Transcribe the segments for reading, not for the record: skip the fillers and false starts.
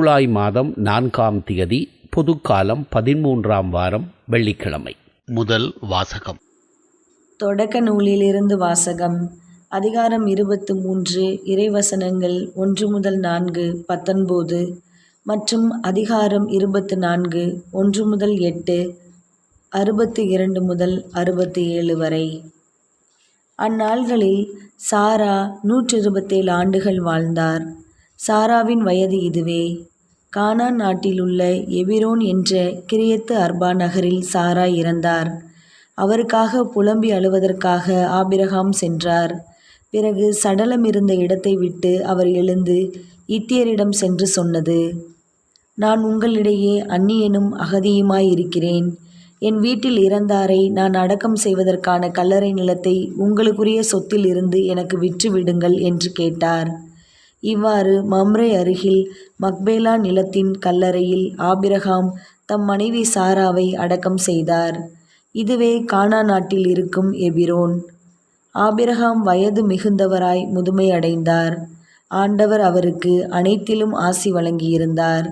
ஜூலை மாதம் 4ஆம் தேதி, பொதுக்காலம் 13ஆம் வாரம், வெள்ளிக்கிழமை. முதல் வாசகம். தொடக்க நூலிலிருந்து வாசகம். அதிகாரம் 23, இறைவசனங்கள் 1 முதல் 4, 19 மற்றும் அதிகாரம் 24, 1 முதல் 8, 62 முதல் 67 வரை. அந்நாள்களில் சாரா 127 ஆண்டுகள் வாழ்ந்தார். சாராவின் வயது இதுவே. கானான் நாட்டிலுள்ள எபிரோன் என்ற கிரியத்து அர்பா நகரில் சாரா இறந்தார். அவருக்காக புலம்பி அழுவதற்காக ஆபிரகாம் சென்றார். பிறகு சடலம் இருந்த இடத்தை விட்டு அவர் எழுந்து இத்தியரிடம் சென்று சொன்னது: நான் உங்களிடையே அந்நியனும் அகதியுமாயிருக்கிறேன். என் வீட்டில் இறந்தாரை நான் அடக்கம் செய்வதற்கான கல்லறை நிலத்தை உங்களுக்குரிய சொத்தில் இருந்து எனக்கு விற்று விடுங்கள் என்று கேட்டார். இவ்வாறு மம்ரே அருகில் மக்பேலா நிலத்தின் கல்லறையில் ஆபிரகாம் தம் மனைவி சாராவை அடக்கம் செய்தார். இதுவே கானான் நாட்டில் இருக்கும் எபிரோன். ஆபிரகாம் வயது மிகுந்தவராய் முதுமை அடைந்தார். ஆண்டவர் அவருக்கு அனைத்திலும் ஆசி வழங்கியிருந்தார்.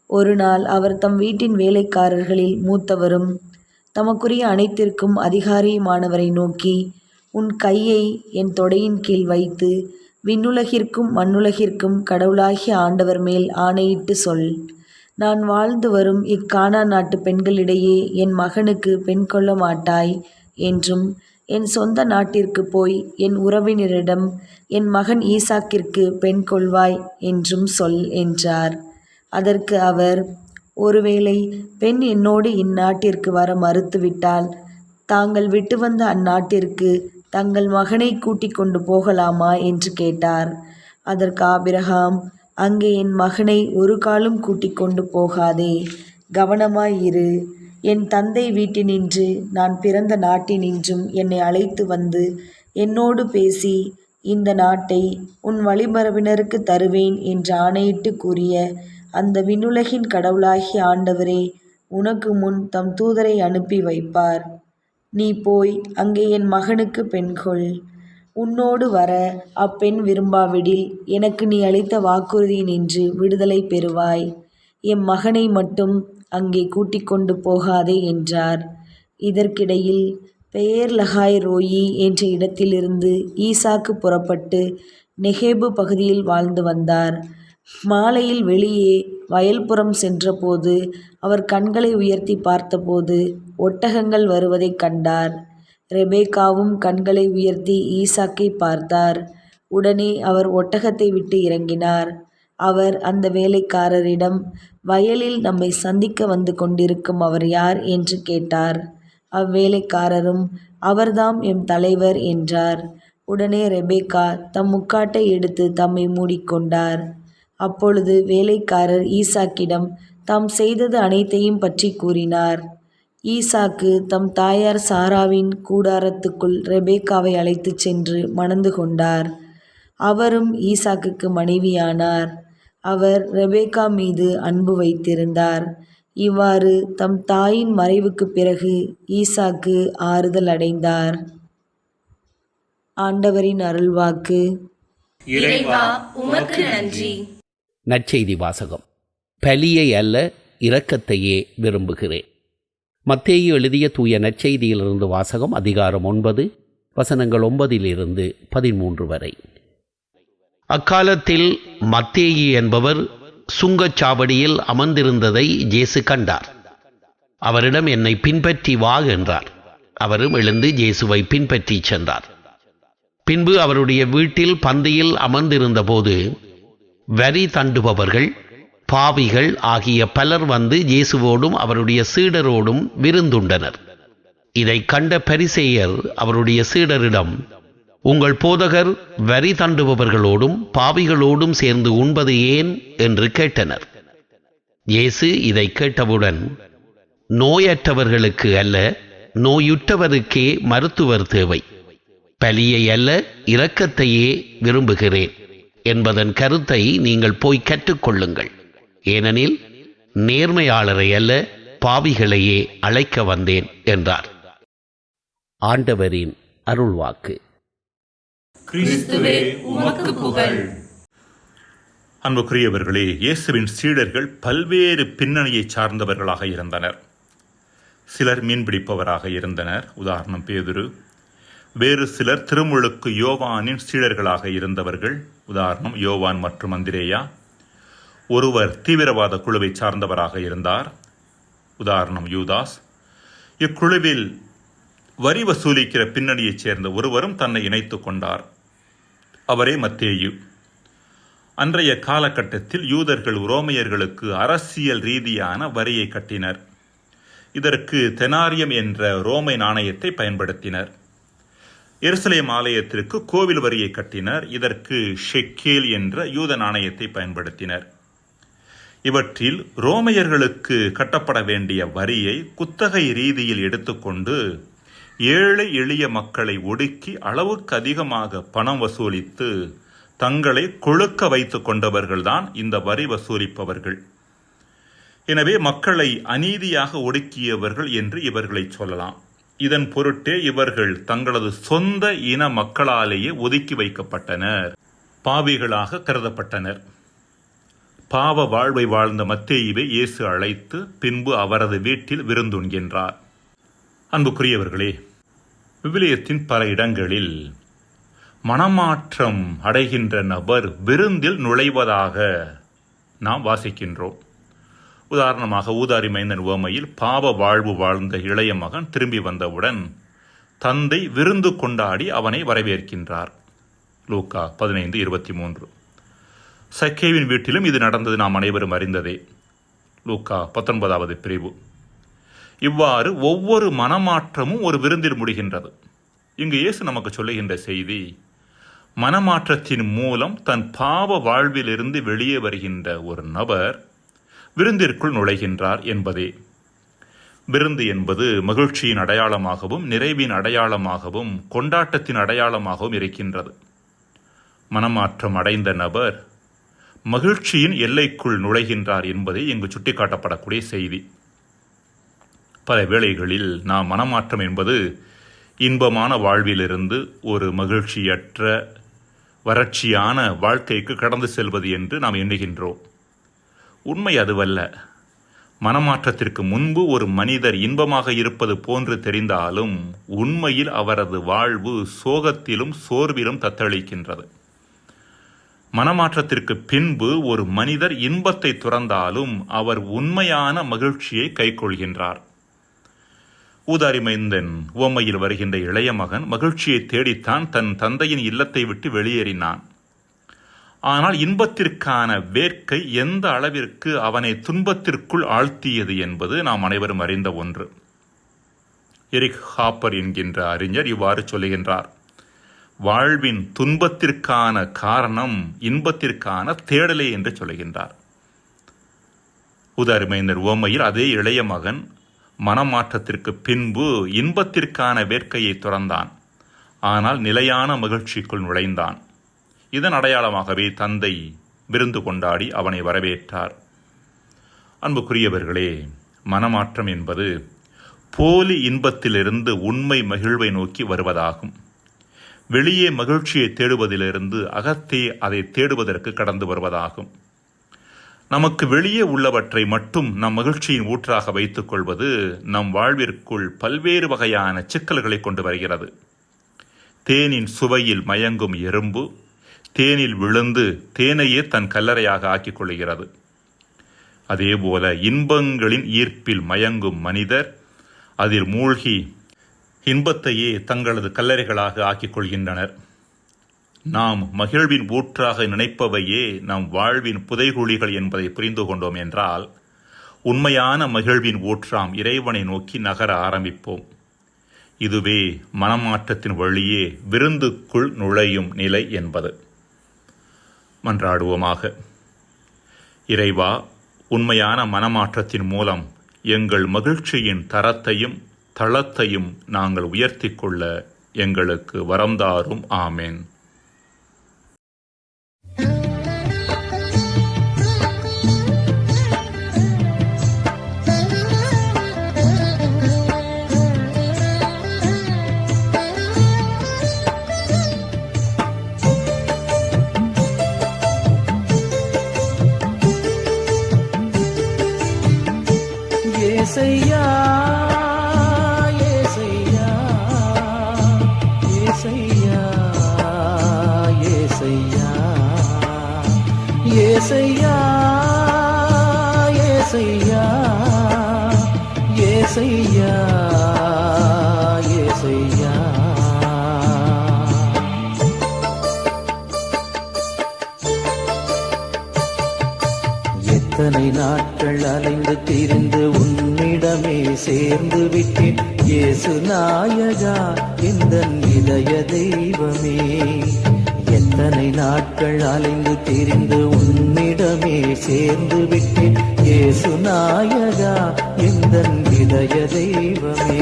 ஒரு நாள் அவர் தம் வீட்டின் வேலைக்காரர்களில் மூத்தவரும் தமக்குரிய அனைத்திற்கும் அதிகாரியுமானவரை நோக்கி, உன் கையை என் தொடையின் கீழ் வைத்து விண்ணுலகிற்கும் மண்ணுலகிற்கும் கடவுளாகிய ஆண்டவர் மேல் ஆணையிட்டு சொல்: நான் வாழ்ந்து வரும் இக்கானான் நாட்டு பெண்களிடையே என் மகனுக்கு பெண் கொள்ள மாட்டாய் என்றும், என் சொந்த நாட்டிற்கு போய் என் உறவினரிடம் என் மகன் ஈசாக்கிற்கு பெண் கொள்வாய் என்றும் சொல் என்றார். அதற்கு அவர், ஒருவேளை பெண் என்னோடு இந்நாட்டிற்கு வர மறுத்துவிட்டால் தாங்கள் விட்டு வந்த அந்நாட்டிற்கு தங்கள் மகனை கூட்டிக் கொண்டு போகலாமா என்று கேட்டார். அதற்கு ஆபிரகாம், அங்கே என் மகனை ஒரு காலும் கூட்டிக் கொண்டு போகாதே. கவனமாயிரு. என் தந்தை வீட்டினின்று நான் பிறந்த நாட்டினின்றும் என்னை அழைத்து வந்து என்னோடு பேசி இந்த நாட்டை உன் வழிமரபினருக்கு தருவேன் என்று ஆணையிட்டு கூறிய அந்த விண்ணுலகின் கடவுளாகிய ஆண்டவரே உனக்கு முன் தம் தூதரை அனுப்பி வைப்பார். நீ போய் அங்கே என் மகனுக்கு பெண் கொள். உன்னோடு வர அப்பெண் விரும்பாவிடில் எனக்கு நீ அளித்த வாக்குறுதியினின்று விடுதலை பெறுவாய். எம் மகனை மட்டும் அங்கே கூட்டிக் கொண்டு போகாதே என்றார். இதற்கிடையில் பெயர் லகாய் ரோயி என்ற இடத்திலிருந்து ஈசாக்கு புறப்பட்டு நெகேபு பகுதியில் வாழ்ந்து வந்தார். மாலையில் வெளியே வயல்புறம் சென்றபோது அவர் கண்களை உயர்த்தி பார்த்தபோது ஒட்டகங்கள் வருவதைக் கண்டார். ரெபேக்காவும் கண்களை உயர்த்தி ஈசாக்கை பார்த்தார். உடனே அவர் ஒட்டகத்தை விட்டு இறங்கினார். அவர் அந்த வேலைக்காரரிடம், வயலில் நம்மை சந்திக்க வந்து கொண்டிருக்கும் அவர் யார் என்று கேட்டார். அவ்வேலைக்காரரும், அவர்தாம் எம் தலைவர் என்றார். உடனே ரெபேக்கா தம் முக்காட்டை எடுத்து தம்மை மூடிக்கொண்டார். அப்பொழுது வேலைக்காரர் ஈசாக்கிடம் தாம் செய்தது அனைத்தையும் பற்றி கூறினார். ஈசாக்கு தம் தாயார் சாராவின் கூடாரத்துக்குள் ரெபேக்காவை அழைத்துச் சென்று மணந்து கொண்டார். அவரும் ஈசாக்குக்கு மனைவியானார். அவர் ரெபேக்கா மீது அன்பு வைத்திருந்தார். இவ்வாறு தம் தாயின் மறைவுக்கு பிறகு ஈசாக்கு ஆறுதல் அடைந்தார். ஆண்டவரின் அருள்வாக்கு. இறைவா, உமக்கு நன்றி. நற்செய்தி வாசகம். பலியை அல்ல, இரக்கத்தையே விரும்புகிறேன். மத்தேயு எழுதிய தூய நற்செய்தியிலிருந்து வாசகம். அதிகாரம் 9, வசனங்கள் 9 - 13 வரை. அக்காலத்தில் மத்தேயு என்பவர் சுங்கச்சாவடியில் அமர்ந்திருந்ததை இயேசு கண்டார். அவரிடம், என்னை பின்பற்றி வா என்றார். அவரும் எழுந்து இயேசுவை பின்பற்றி சென்றார். பின்பு அவருடைய வீட்டில் பந்தியில் அமர்ந்திருந்த போது வரி தண்டுபவர்கள், பாவிகள் ஆகிய பலர் வந்து இயேசுவோடும் அவருடைய சீடரோடும் விருந்துண்டனர். இதை கண்ட பரிசேயர் அவருடைய சீடரிடம், உங்கள் போதகர் வரி தண்டுபவர்களோடும் பாவிகளோடும் சேர்ந்து உண்பது ஏன் என்று கேட்டனர். இயேசு இதை கேட்டவுடன், நோயற்றவர்களுக்கு அல்ல, நோயுற்றவருக்கே மருத்துவர் தேவை. பலியை அல்ல, இரக்கத்தையே விரும்புகிறேன் என்பதன் கருத்தை நீங்கள் போய் கற்றுக்கொள்ளுங்கள். ஏனெனில் நேர்மையாளரை அல்ல, பாவிகளையே அழைக்க வந்தேன் என்றார். ஆண்டவரின் அருள்வாக்கு. கிறிஸ்துவே, உமக்கு புகழ். அன்புக்குரியவர்களே, இயேசுவின் சீடர்கள் பல்வேறு பின்னணியை சார்ந்தவர்களாக இருந்தனர். சிலர் மீன்பிடிப்பவராக இருந்தனர், உதாரணம் பேதுரு. வேறு சிலர் திருமுழுக்கு யோவானின் சீடர்களாக இருந்தவர்கள், உதாரணம் யோவான் மற்றும் அந்திரேயா. ஒருவர் தீவிரவாத குழுவை சார்ந்தவராக இருந்தார், உதாரணம் யூதாஸ். இக்குழுவில் வரி வசூலிக்கிற பின்னணியைச் சேர்ந்த ஒருவரும் தன்னை இணைத்துக் கொண்டார், அவரே மத்தேயு. அன்றைய காலகட்டத்தில் யூதர்கள் உரோமையர்களுக்கு அரசியல் ரீதியான வரியை கட்டினர். இதற்கு தெனாரியம் என்ற ரோமை நாணயத்தை பயன்படுத்தினர். எருசலேம் ஆலயத்திற்கு கோவில் வரியை கட்டினர். இதற்கு ஷெக்கேல் என்ற யூத நாணயத்தை பயன்படுத்தினர். இவற்றில் ரோமையர்களுக்கு கட்டப்பட வேண்டிய வரியை குத்தகை ரீதியில் எடுத்துக்கொண்டு ஏழை எளிய மக்களை ஒடுக்கி அளவுக்கு அதிகமாக பணம் வசூலித்து தங்களை கொழுக்க வைத்துக் கொண்டவர்கள்தான் இந்த வரி வசூலிப்பவர்கள். எனவே மக்களை அநீதியாக ஒடுக்கியவர்கள் என்று இவர்களை சொல்லலாம். இதன் பொருட்டே இவர்கள் தங்களது சொந்த இன மக்களாலேயே ஒதுக்கி வைக்கப்பட்டனர், பாவிகளாக கருதப்பட்டனர். பாவ வாழ்வை வாழ்ந்த மத்தேயுவை இயேசு அழைத்து பின்பு அவரது வீட்டில் விருந்துண்கின்றார். அன்புக்குரியவர்களே, விவிலியத்தின் பல இடங்களில் மனமாற்றம் அடைகின்ற நபர் விருந்தில் நுழைவதாக நாம் வாசிக்கின்றோம். உதாரணமாக ஊதாரி மைந்தன் உவமையில் பாவ வாழ்வு வாழ்ந்த இளைய மகன் திரும்பி வந்தவுடன் தந்தை விருந்து கொண்டாடி அவனை வரவேற்கின்றார். லூக்கா 15:23. சக்கேவின் வீட்டிலும் இது நடந்தது நாம் அனைவரும் அறிந்ததே. லூக்கா 19வது பிரிவு. இவ்வாறு ஒவ்வொரு மனமாற்றமும் ஒரு விருந்தில் முடிகின்றது. இங்கு இயேசு நமக்கு சொல்லுகின்ற செய்தி, மனமாற்றத்தின் மூலம் தன் பாவ வாழ்விலிருந்து வெளியே வருகின்ற ஒரு நபர் விருந்திற்குள் நுழைகின்றார் என்பதே. விருந்து என்பது மகிழ்ச்சியின் அடையாளமாகவும் நிறைவின் அடையாளமாகவும் கொண்டாட்டத்தின் அடையாளமாகவும் இருக்கின்றது. மனமாற்றம் அடைந்த நபர் மகிழ்ச்சியின் எல்லைக்குள் நுழைகின்றார் என்பதை இங்கு சுட்டிக்காட்டப்படக்கூடிய செய்தி. பல வேளைகளில் நாம் மனமாற்றம் என்பது இன்பமான வாழ்விலிருந்து ஒரு மகிழ்ச்சியற்ற வறட்சியான வாழ்க்கைக்கு கடந்து செல்வது என்று நாம் எண்ணுகின்றோம். உண்மை அதுவல்ல. மனமாற்றத்திற்கு முன்பு ஒரு மனிதர் இன்பமாக இருப்பது போன்று தெரிந்தாலும் உண்மையில் அவரது வாழ்வு சோகத்திலும் சோர்விலும் தத்தளிக்கின்றது. மனமாற்றத்திற்கு பின்பு ஒரு மனிதர் இன்பத்தை துறந்தாலும் அவர் உண்மையான மகிழ்ச்சியை கைக்கொள்கின்றார். ஊதாரி மைந்தன் உவமையில் வருகின்ற இளைய மகன் மகிழ்ச்சியை தேடித்தான் தன் தந்தையின் இல்லத்தை விட்டு வெளியேறினான். ஆனால் இன்பத்திற்கான வேட்கை எந்த அளவிற்கு அவனை துன்பத்திற்குள் ஆழ்த்தியது என்பது நாம் அனைவரும் அறிந்த ஒன்று. எரிக் ஹாப்பர் என்கின்ற அறிஞர் இவ்வாறு சொல்லுகின்றார், வாழ்வின் துன்பத்திற்கான காரணம் இன்பத்திற்கான தேடலே என்று சொல்லுகின்றார். ஊதாரி மைந்தன் உவமையில் அதே இளைய மகன் மனமாற்றத்திற்கு பின்பு இன்பத்திற்கான வேட்கையை துறந்தான், ஆனால் நிலையான மகிழ்ச்சிக்குள் நுழைந்தான். இதன் அடையாளமாகவே தந்தை விருந்து கொண்டாடி அவனை வரவேற்றார். அன்புக்குரியவர்களே, மனமாற்றம் என்பது போலி இன்பத்திலிருந்து உண்மை மகிழ்வை நோக்கி வருவதாகும். வெளியே மகிழ்ச்சியை தேடுவதிலிருந்து அகத்தே அதை தேடுவதற்கு கடந்து வருவதாகும். நமக்கு வெளியே உள்ளவற்றை மட்டும் நம் மகிழ்ச்சியின் ஊற்றாக வைத்துக் கொள்வது நம் வாழ்விற்குள் பல்வேறு வகையான சிக்கல்களை கொண்டு வருகிறது. தேனின் சுவையில் மயங்கும் எறும்பு தேனில் விழுந்து தேனையே தன் கல்லறையாக ஆக்கிக் கொள்கிறது. அதேபோல இன்பங்களின் ஈர்ப்பில் மயங்கும் மனிதர் அதில் மூழ்கி இன்பத்தையே தங்களது கல்லறைகளாக ஆக்கிக் கொள்கின்றனர். நாம் மகிழ்வின் ஊற்றாக நினைப்பவையே நம் வாழ்வின் புதைகுழிகள் என்பதை புரிந்து கொண்டோம் என்றால் உண்மையான மகிழ்வின் ஊற்றாம் இறைவனை நோக்கி நகர ஆரம்பிப்போம். இதுவே மனமாற்றத்தின் வழியே விருந்துக்குள் நுழையும் நிலை என்பது. மன்றாடுவோமாக. இறைவா, உண்மையான மனமாற்றத்தின் மூலம் எங்கள் மகிழ்ச்சியின் தரத்தையும் தளத்தையும் நாங்கள் உயர்த்தி கொள்ள எங்களுக்கு வரம்தாரும். ஆமேன். ஏசையா ஏசையா ஏசையா ஏசையா ஏசையா ஏசையா ஏசையா ஏசையா. எத்தனை நாட்கள் அலைந்து திரிந்து உன்னிடமே சேர்ந்து விட்டேன் இயேசு நாயகா எந்தன் இதய தெய்வமே. எத்தனை நாட்கள் அலைந்து திரிந்து உன்னிடமே சேர்ந்து விட்டேன் இயேசு நாயகா எந்தன் இதய தெய்வமே.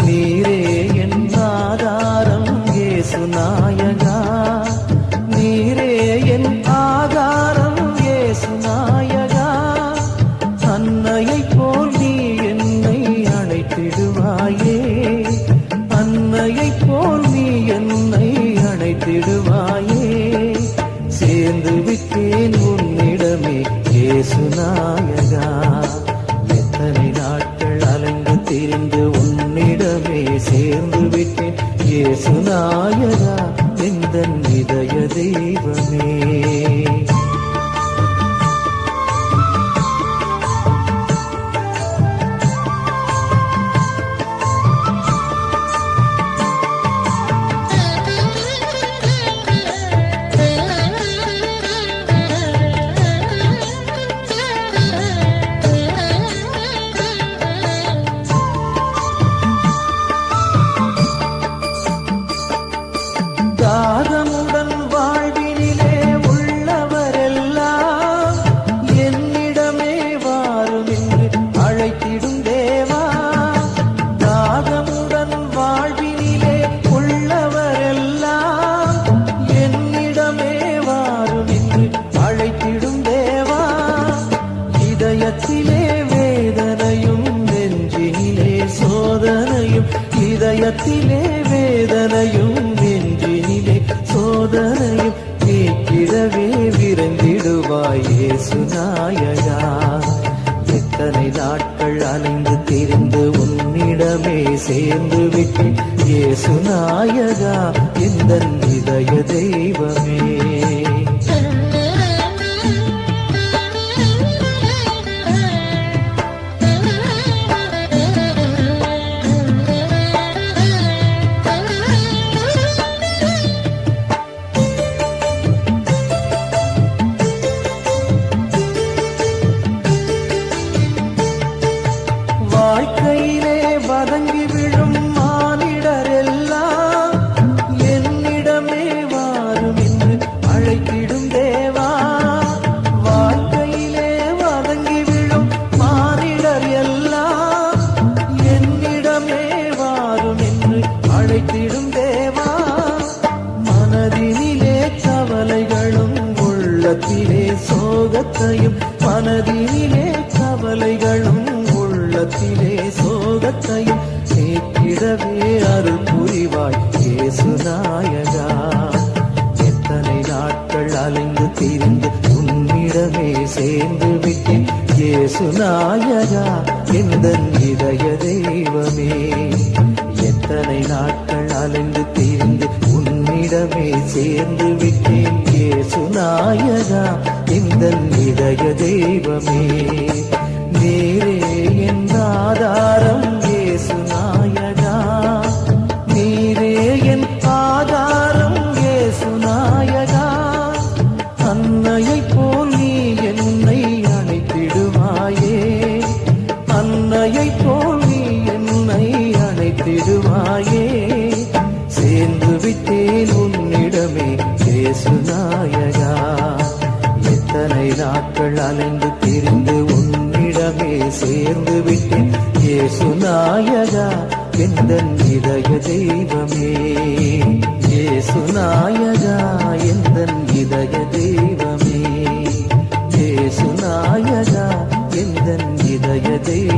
நீரே என் ஆதாரம் இயேசு நாயகா, நீரே என் ஆதாரம் இயேசு நாயகா. அன்னையை போல் நீ என்னை அழைத்திடுவாயே, அன்னையை போல் நீ என்னை அழைத்திடுவாயே. சேர்ந்து விட்டேன் உன்னிடமே இயேசு நாயகா. எத்தனை நாட்கள் அலைந்து திரிந்து உன்னிடமே சேர்ந்து விட்டேன் இயேசு நாயகா எந்தன் இதய தெய்வமே. தாகமுடன் வாழ்வினிலே உள்ளவரெல்லாம் என்னிடமே வாரும் என்று அழைத்திடும் தேவா. தாகமுடன் வாழ்வினிலே உள்ளவரெல்லாம் என்னிடமே வாரும் என்று அழைத்திடும் தேவா. இதயத்திலே வேதனையும் நெஞ்சினிலே சோதனையும், இதயத்திலே வேதனையும் நெஞ்சினிலே சோதனையும் நீக்கிடவே விரைந்திடுவாய் இயேசு நாயகா. எத்தனை நாட்கள் அலைந்து திரிந்து உன்னிடமே சேர்ந்து விட்டேன் இயேசு நாயகா எந்தன் இதய தெய்வமே. வாழ்க்கையிலே வதங்கி விழும் மானிடரெல்லாம் என்னிடமே வாரும் என்று அழைத்திடும் தேவா. வாழ்க்கையிலே வதங்கி விழும் மானிடர் எல்லாம் என்னிடமே வாரும் என்று அழைத்திடும் தேவா. மனதினிலே கவலைகளும் உள்ளத்திலே சோகத்தையும், மனதினிலே கவலைகளும் உள்ளத்திலே சோகத்தையும் நீக்கிடவே அருள் புரிவாய் இயேசு நாயகா. எத்தனை நாட்கள் அலைந்து திரிந்து உன்னிடமே சேர்ந்து விட்டேன் இயேசு நாயகா எந்தன் இதய தெய்வமே. எத்தனை நாட்கள் அலைந்து திரிந்து உன்னிடமே சேர்ந்து விட்டேன் இயேசு நாயகா எந்தன் இதய தெய்வமே. நீரே என் ஆதாரம் இயேசு நாயகா, நீரே என் ஆதாரம் இயேசு நாயகா. அன்னையை போல் நீ என்னை அழைத்திடுவாயே, அன்னையை போல் நீ என்னை அழைத்திடுவாயே. சேர்ந்து விட்டேன் உன்னிடமே இயேசு நாயகா. எத்தனை நாட்கள் அலைந்து திரிந்து உன்னிடமே சேர்ந்து விட்டேன் இயேசு நாயகா எந்தன் இதய தெய்வமே. இயேசு நாயகா எந்தன் இதய தெய்வமே. இயேசு நாயகா எந்தன் இதய தெய்வமே.